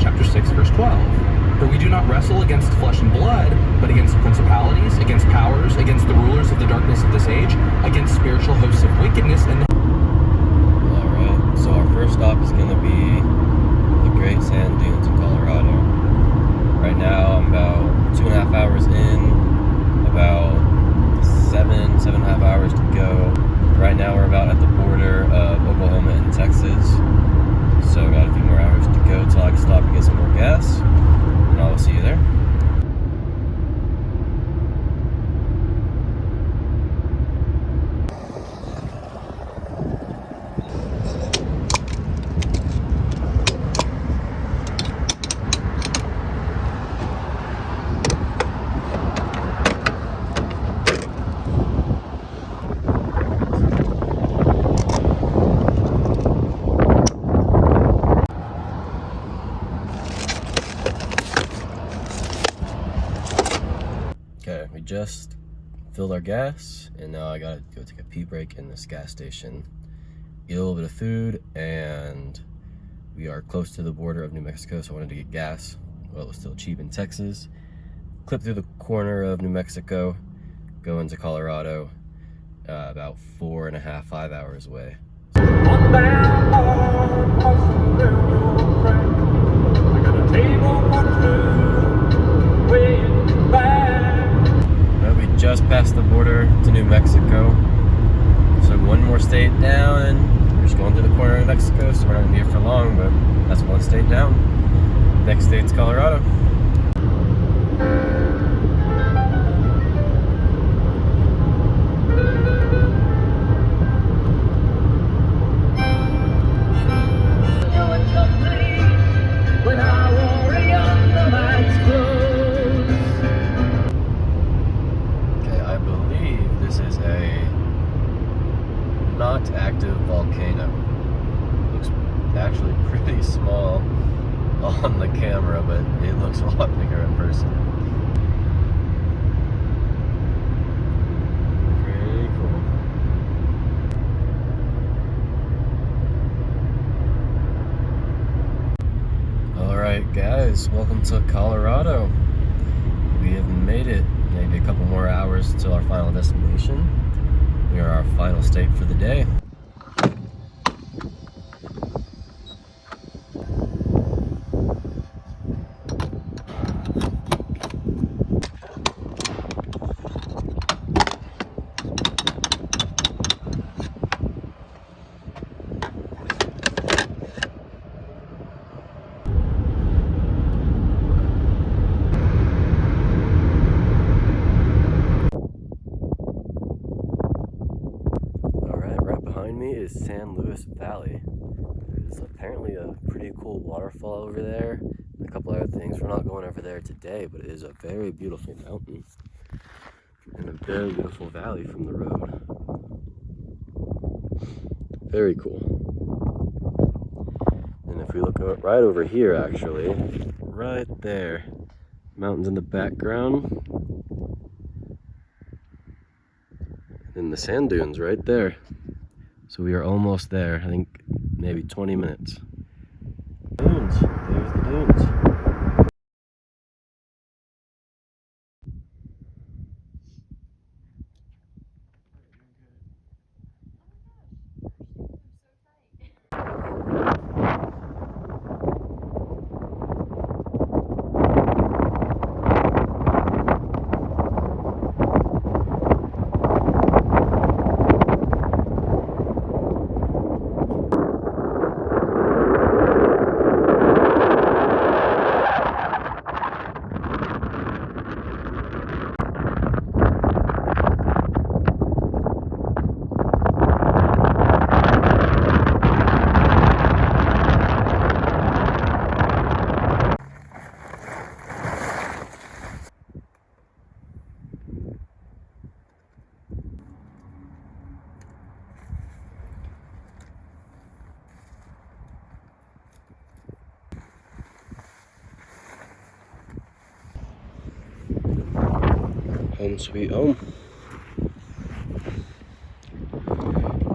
Chapter 6, verse 12. For we do not wrestle against flesh and blood, but against principalities, against powers, against the rulers of the darkness of this age, against spiritual hosts of wickedness in the... Alright, so our first stop is going to be the Great Sand Dunes in Colorado. Right now I'm about 2.5 hours in, about 7.5 hours to go. Right now we're about at the border of Oklahoma and Texas. So got a few more hours to go till I can stop and get some more gas, and I will see you there. Okay, we just filled our gas, and now I gotta go take a pee break in this gas station, eat a little bit of food, and we are close to the border of New Mexico, so I wanted to get gas while it was still cheap in Texas. Clip through the corner of New Mexico, go into Colorado, about 4.5, 5 hours away. Just past the border to New Mexico, so one more state down, and we're just going through the corner of Mexico, so we're not gonna be here for long, but that's one state down. Next state's Colorado. Not active volcano. Looks actually pretty small on the camera, but it looks a lot bigger in person. Pretty cool. Alright guys, welcome to Colorado. We have made it. Maybe a couple more hours till our final destination. We are our final state for the day. San Luis Valley. There's apparently a pretty cool waterfall over there, and a couple other things. We're not going over there today, but it is a very beautiful mountain and a very beautiful valley from the road. Very cool. And if we look right over here, actually, right there, mountains in the background, and then the sand dunes right there. So we are almost there. I think maybe 20 minutes. Dunes. There's the dunes. Home sweet home.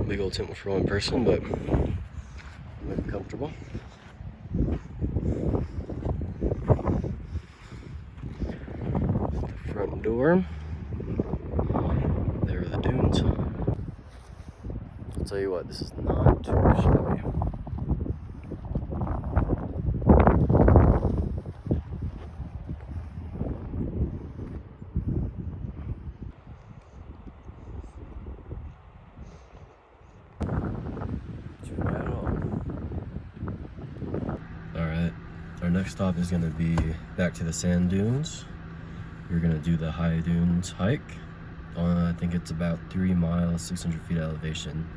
Big old tent for one person, but might be comfortable. The front door. There are the dunes. I'll tell you what, this is not too shabby. Too bad at all. Alright, our next stop is going to be back to the sand dunes. We're going to do the high dunes hike. I think it's about 3 miles, 600 feet elevation.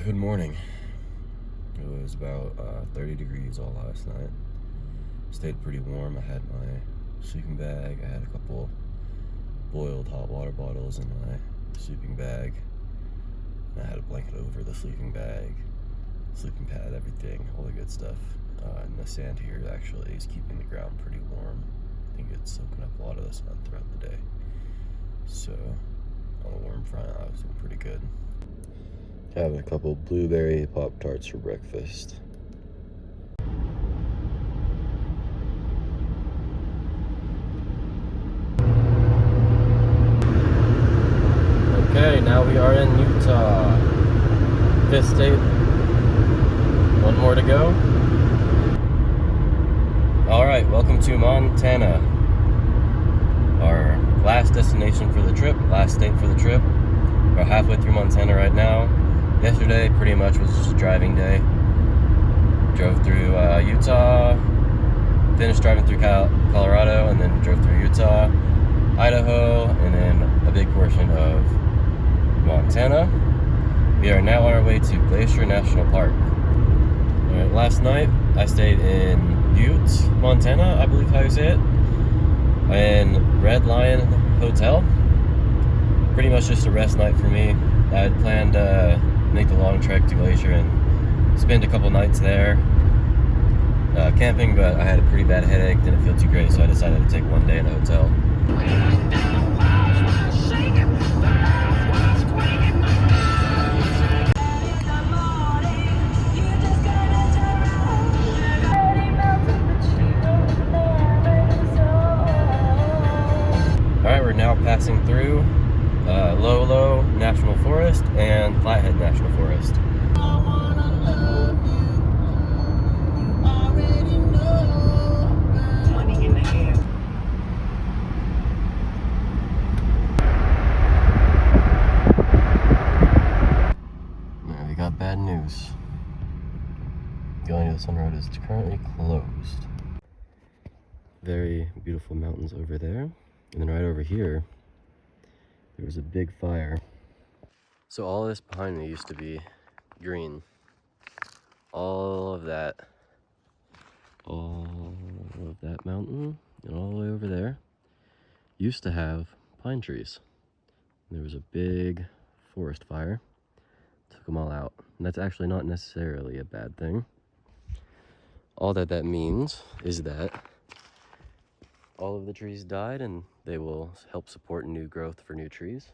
Good morning. It was about 30 degrees all last night. Stayed pretty warm. I had my sleeping bag. I had a couple boiled hot water bottles in my sleeping bag. And I had a blanket over the sleeping bag, sleeping pad, everything, all the good stuff. And the sand here actually is keeping the ground pretty warm. I think it's soaking up a lot of the sun throughout the day. So on the warm front, I was doing pretty good. Having a couple blueberry Pop-Tarts for breakfast. Okay, now we are in Utah. 5th state. One more to go. Alright, welcome to Montana. Our last destination for the trip, last state for the trip. We're halfway through Montana right now. Yesterday pretty much was just a driving day. Drove through Utah, finished driving through Colorado, and then drove through Utah, Idaho, and then a big portion of Montana. We are now on our way to Glacier National Park. Alright, last night I stayed in Butte, Montana, I believe how you say it, in Red Lion Hotel. Pretty much just a rest night for me. I had planned to make the long trek to Glacier and spend a couple nights there camping, but I had a pretty bad headache, didn't feel too great, so I decided to take one day in a hotel. Alright, we're now passing through Lolo National Forest and Flathead National Forest. Now we got bad news. Going to the Sun Road is currently closed. Very beautiful mountains over there. And then right over here, there was a big fire. So all this behind me used to be green. All of that mountain and all the way over there used to have pine trees. There was a big forest fire, took them all out. And that's actually not necessarily a bad thing. All that means is that all of the trees died and they will help support new growth for new trees.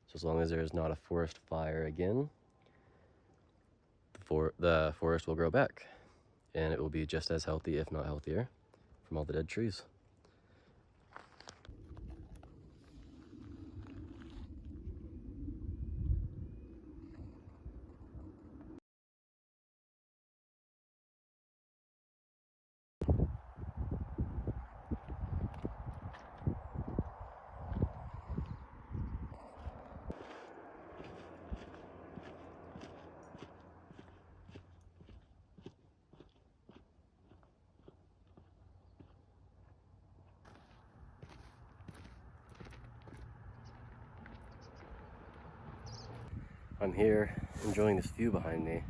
So as long as there's not a forest fire again, the forest will grow back and it will be just as healthy, if not healthier, from all the dead trees. I'm here enjoying this view behind me.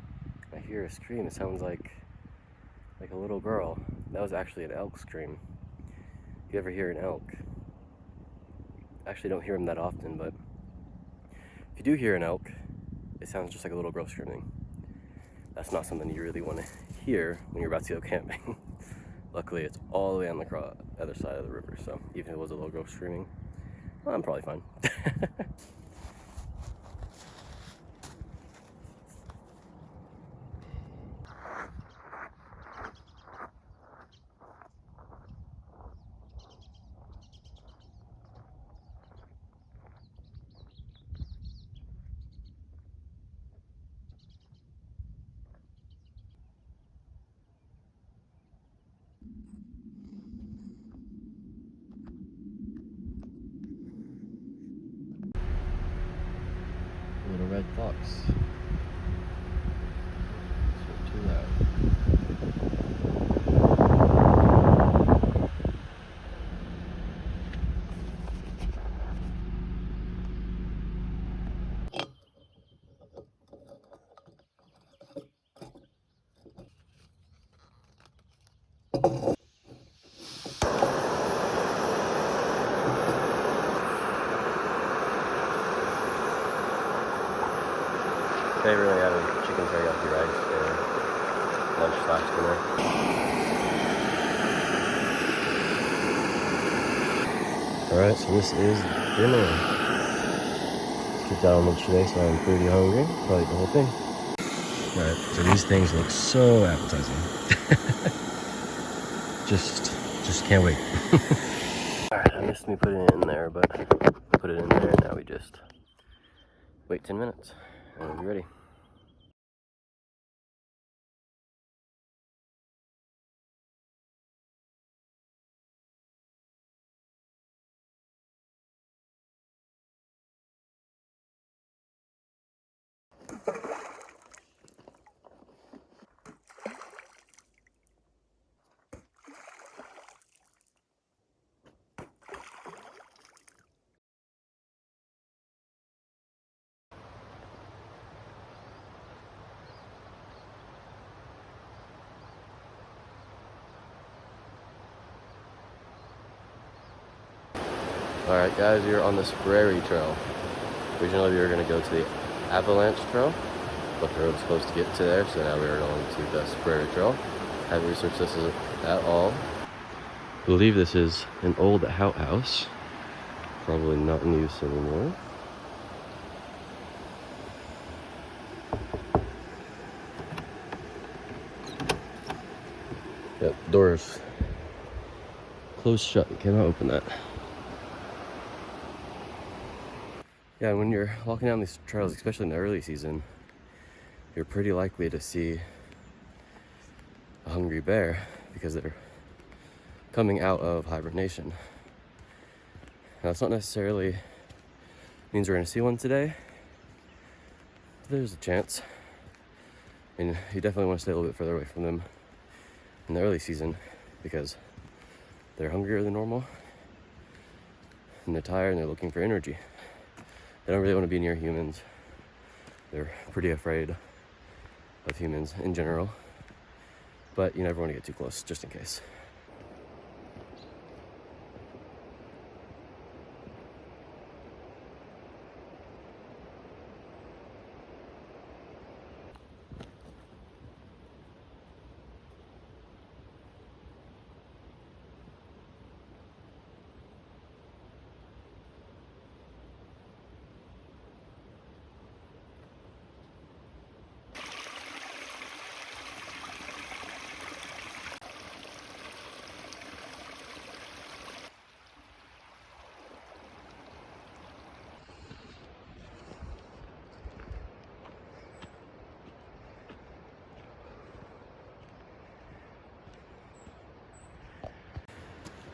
I hear a scream. It sounds like a little girl. That was actually an elk scream. If you ever hear an elk, I actually don't hear them that often, but if you do hear an elk, it sounds just like a little girl screaming. That's not something you really want to hear when you're about to go camping. Luckily, it's all the way on the other side of the river, so even if it was a little girl screaming, well, I'm probably fine. Little red fox. It's not too loud. They really have a chicken teriyaki rice for lunch/dinner. Alright, so this is dinner. Skipped out on lunch today, so I'm pretty hungry. Probably eat the whole thing. Alright, so these things look so appetizing. just can't wait. Alright, I missed me putting it in there, but put it in there, and now we just wait 10 minutes and we'll be ready. Alright guys, we are on the Prairie Trail. Originally we were going to go to the Avalanche Trail, but the road's supposed to get to there, so now we are going to the Prairie Trail. Haven't researched this at all. I believe this is an old outhouse, probably not in use anymore. Yep, doors closed shut. You cannot open that. Yeah, when you're walking down these trails, especially in the early season, you're pretty likely to see a hungry bear because they're coming out of hibernation. Now, it's not necessarily means we're going to see one today. There's a chance. I mean, you definitely want to stay a little bit further away from them in the early season because they're hungrier than normal and they're tired and they're looking for energy. They don't really want to be near humans. They're pretty afraid of humans in general. But you never want to get too close, just in case.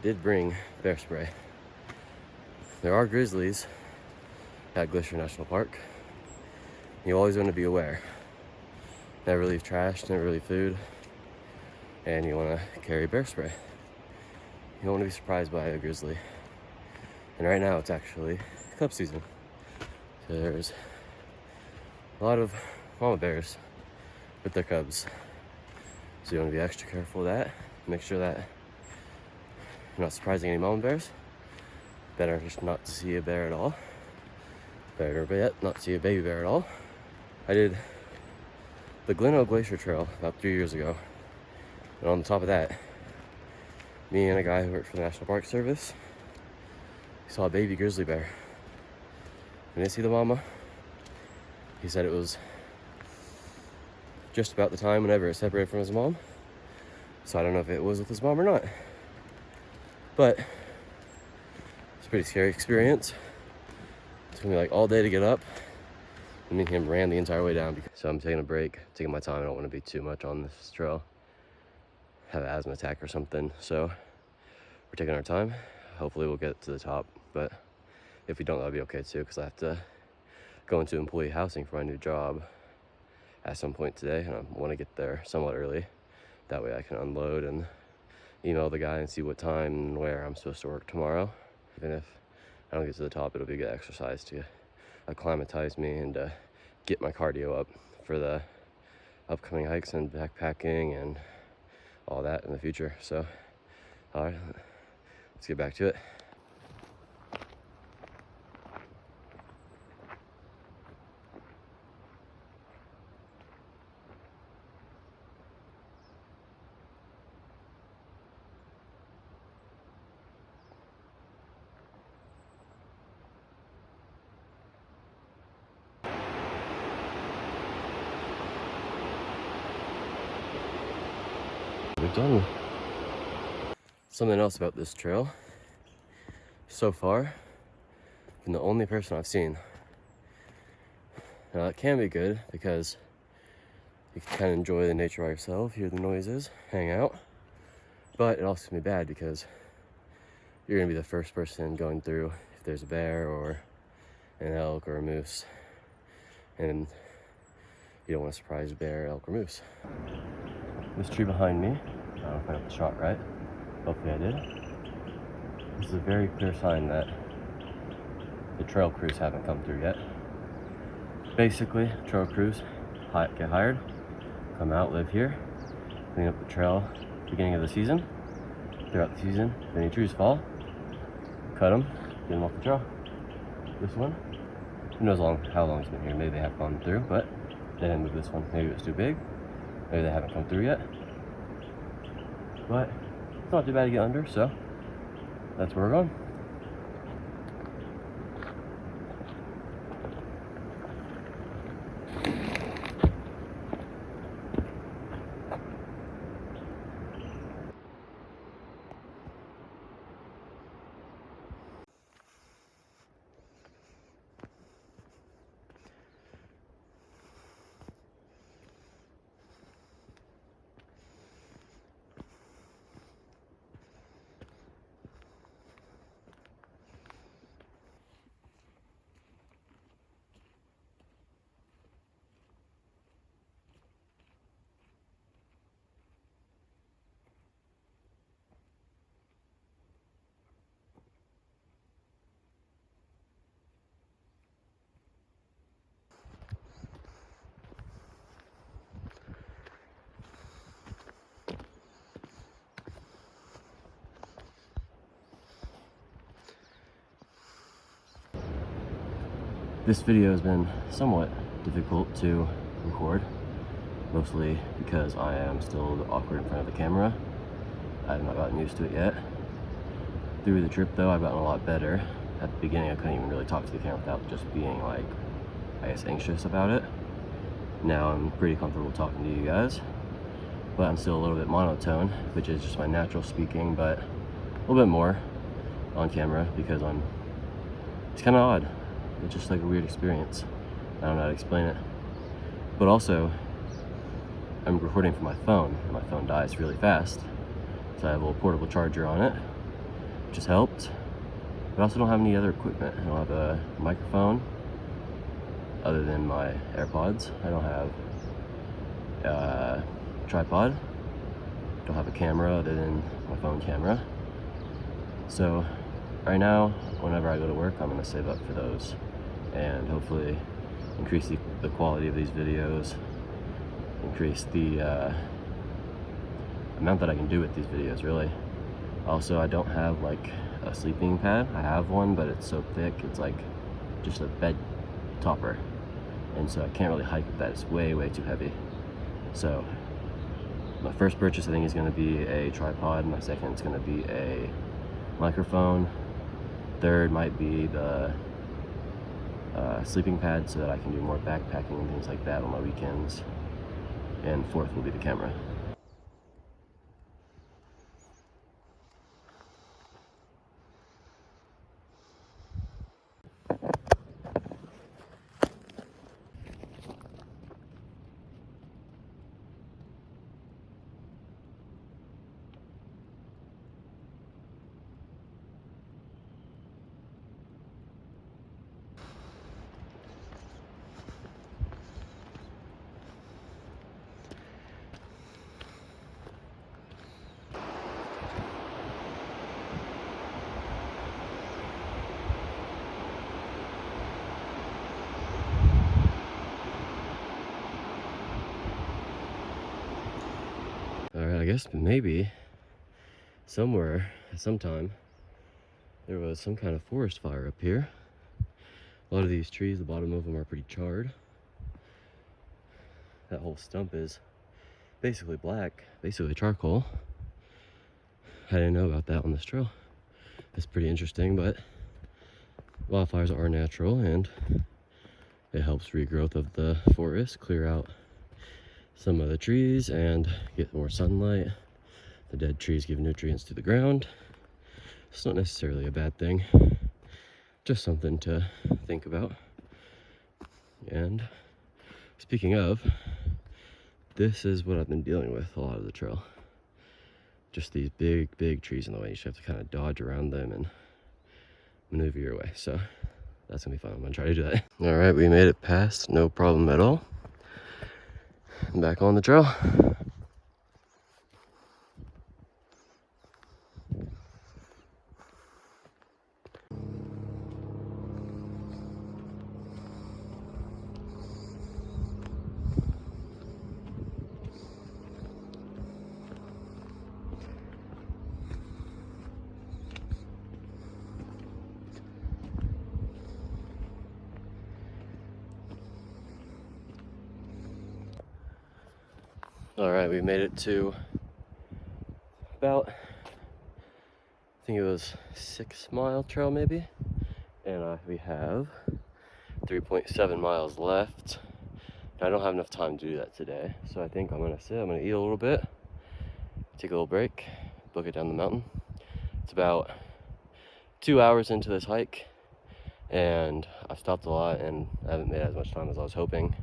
Did bring bear spray. There are grizzlies at Glacier National Park. You always want to be aware. Never leave trash, never leave food, and you want to carry bear spray. You don't want to be surprised by a grizzly. And right now it's actually cub season. So there's a lot of mama bears with their cubs. So you want to be extra careful of that. Make sure that you're not surprising any mama bears. Better just not to see a bear at all. Better yet, not see a baby bear at all. I did the Glacier Trail about 3 years ago. And on the top of that, me and a guy who worked for the National Park Service saw a baby grizzly bear. We didn't see the mama. He said it was just about the time whenever it separated from his mom. So I don't know if it was with his mom or not. But it's a pretty scary experience. It took me like all day to get up. And me and him ran the entire way down. So I'm taking a break, taking my time. I don't want to be too much on this trail. Have an asthma attack or something. So we're taking our time. Hopefully we'll get to the top. But if we don't, that'll be okay too, because I have to go into employee housing for my new job at some point today. And I want to get there somewhat early. That way I can unload and email the guy and see what time and where I'm supposed to work tomorrow. Even if I don't get to the top, it'll be good exercise to acclimatize me and get my cardio up for the upcoming hikes and backpacking and all that in the future. So, all right, let's get back to it. We're done. Something else about this trail, so far, I'm the only person I've seen. Now that can be good because you can kind of enjoy the nature by yourself, hear the noises, hang out. But it also can be bad because you're gonna be the first person going through if there's a bear or an elk or a moose. And you don't want to surprise a bear, elk, or moose. This tree behind me, I don't know if I got the shot right. Hopefully I did. This is a very clear sign that the trail crews haven't come through yet. Basically, trail crews get hired, come out, live here, clean up the trail beginning of the season. Throughout the season, if any trees fall, cut them, get them off the trail. This one, who knows how long it's been here. Maybe they have gone through, but they didn't move this one. Maybe it was too big. Maybe they haven't come through yet. But it's not too bad to get under, so that's where we're going. This video has been somewhat difficult to record, mostly because I am still awkward in front of the camera. I have not gotten used to it yet. Through the trip though, I've gotten a lot better. At the beginning, I couldn't even really talk to the camera without just being like, I guess, anxious about it. Now I'm pretty comfortable talking to you guys, but I'm still a little bit monotone, which is just my natural speaking, but a little bit more on camera because it's kind of odd. It's just like a weird experience. I don't know how to explain it. But also, I'm recording from my phone, and my phone dies really fast. So I have a little portable charger on it, which has helped. But I also don't have any other equipment. I don't have a microphone other than my AirPods. I don't have a tripod. Don't have a camera other than my phone camera. So right now, whenever I go to work, I'm gonna save up for those and hopefully increase the quality of these videos, increase the amount that I can do with these videos, really. Also, I don't have like a sleeping pad. I have one, but it's so thick, it's like just a bed topper. And so I can't really hike with that. It's way, way too heavy. So my first purchase, I think, is gonna be a tripod. My second is gonna be a microphone. Third might be the sleeping pad so that I can do more backpacking and things like that on my weekends. And fourth will be the camera. Alright, I guess maybe somewhere at some time there was some kind of forest fire up here. A lot of these trees, the bottom of them are pretty charred. That whole stump is basically black, basically charcoal. I didn't know about that on this trail. It's pretty interesting, but wildfires are natural and it helps regrowth of the forest, clear out some of the trees and get more sunlight. The dead trees give nutrients to the ground. It's not necessarily a bad thing, just something to think about. And speaking of, this is what I've been dealing with a lot of the trail. Just these big trees in the way. You should have to kind of dodge around them and maneuver your way. So that's gonna be fun. I'm gonna try to do that. All right, we made it past, no problem at all. Back on the trail. All right, we made it to about, I think it was 6 mile trail maybe. And we have 3.7 miles left. I don't have enough time to do that today. So I think I'm gonna eat a little bit, take a little break, book it down the mountain. It's about 2 hours into this hike and I've stopped a lot and I haven't made as much time as I was hoping.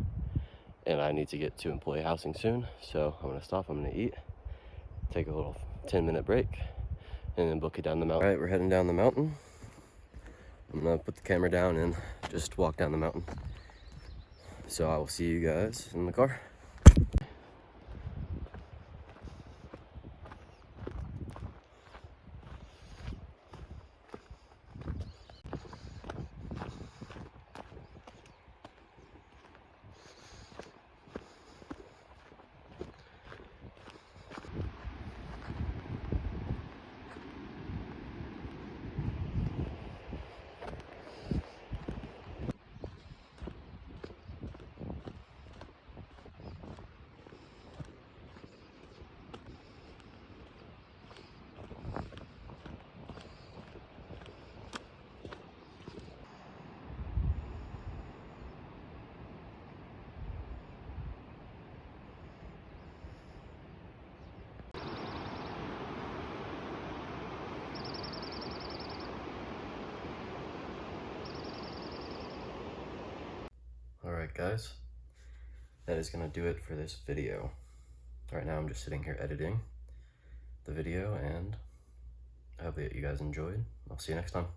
And I need to get to employee housing soon. So I'm gonna stop, I'm gonna eat, take a little 10-minute break, and then book it down the mountain. All right, we're heading down the mountain. I'm gonna put the camera down and just walk down the mountain. So I will see you guys in the car. Alright guys, that is gonna do it for this video. Right now I'm just sitting here editing the video, and I hope that you guys enjoyed. I'll see you next time.